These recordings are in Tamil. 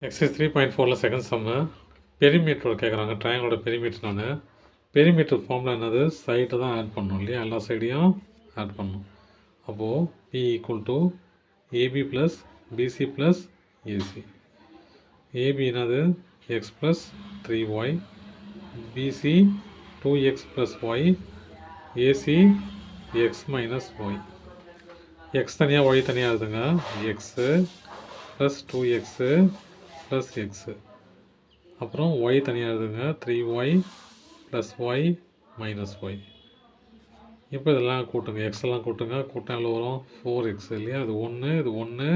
எக்ஸசைஸ் 3.4ல செகண்ட் சம்மு பெரிமீட்டர் கேட்குறாங்க. ட்ரையாங்கிளோட பெரிமீட்டர் பெரிமீட்டர் ஃபார்மில் என்னது சைட்டை தான் ஆட் பண்ணணும் இல்லையா, எல்லா சைடையும் ஆட் பண்ணணும். அப்போது B equal to AB plus BC plus AC. AB என்னது x plus 3y, BC 2x plus y, AC x minus y. X தனியாக ஒய் தனியாக இருக்குதுங்க. X plus 2x plus x, அப்புறம் ஒய் தனியாக இருக்குதுங்க. 3y plus Y minus Y. இப்போ இதெல்லாம் கூட்டுங்க, எக்ஸெல்லாம் கூட்டுங்க. கூட்டம் எவ்வளோ வரும்? 4x இல்லையா, இது 1, இது 1,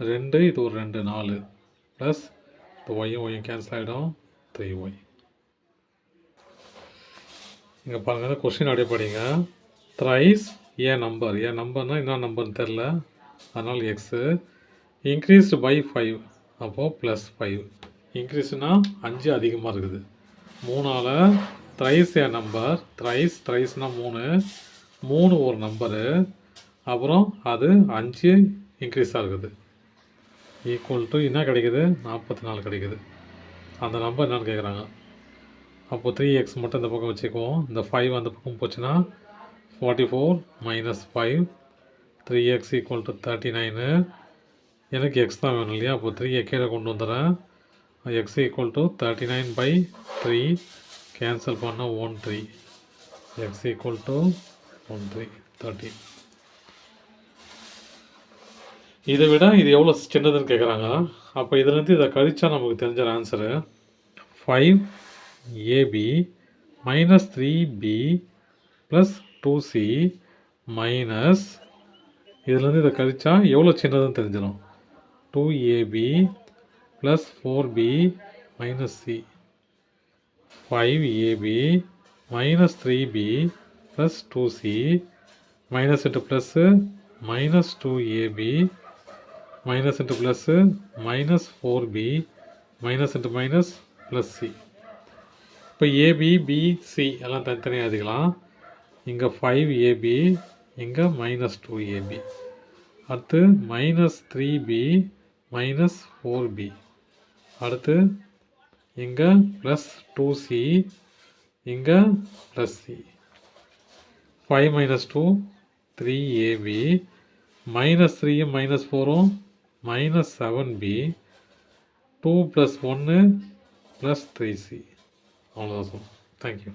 2, இது ஒரு 2, 4 ப்ளஸ் இது ஒய்யும் கேன்சல் ஆகிடும், 3y. இங்கே பாருங்கள், கொஸ்டின் அப்படியே படிங்க. த்ரைஸ் ஏன் நம்பர்னால் என்ன நம்பர்னு தெரில, அதனால் எக்ஸு இன்க்ரீஸ்டு பை 5, அப்போது ப்ளஸ் 5. இன்க்ரீஸ்னால் 5 அதிகமாக இருக்குது. 3ஆல் த்ரைஸ் ஏ நம்பர், த்ரைஸ்னால் 3 ஒரு நம்பரு, அப்புறம் அது 5 இன்க்ரீஸாக இருக்குது. ஈக்குவல் டு என்ன கிடைக்குது? 44 கிடைக்குது. அந்த நம்பர் என்னன்னு கேட்குறாங்க. அப்போது 3x மட்டும் இந்த பக்கம் வச்சுக்குவோம். இந்த 5 அந்த பக்கம் போச்சுன்னா 44 மைனஸ் 5, 3x ஈக்குவல் டு 39. எனக்கு எக்ஸ் தான் வேணும் இல்லையா, அப்போது 3 கீழே கொண்டு வந்துடுறேன். எக்ஸ் ஈக்குவல் டு 39/3 கேன்சல் பண்ணால் 13. X equal to 13. இதை விட இது எவ்வளோ சின்னதுன்னு கேட்குறாங்க. அப்போ இதுலேருந்து இதை கழிச்சா நமக்கு தெரிஞ்ச answer 5ab minus 3b plus 2c minus, இதுலேருந்து இதை கழிச்சா எவ்வளோ சின்னதுன்னு தெரிஞ்சிடும். 2ab plus 4b minus c. 5ab minus 3b plus 2c minus into plus minus 2ab minus into plus minus 4b minus into minus plus c. இப்போ ஏபி பிசி எல்லாம் தனித்தனியாக எழுதிக்கலாம். இங்கே 5ab, இங்கே மைனஸ் 2ab, அடுத்து மைனஸ் 3b மைனஸ் 4b, அடுத்து இங்கே ப்ளஸ் 2c, இங்கே plus c. 5 minus 2 3ab, minus 3 minus 4 minus 7b, 2 plus 1 plus 3c. அவ்வளோதான் சார். தேங்க்யூ.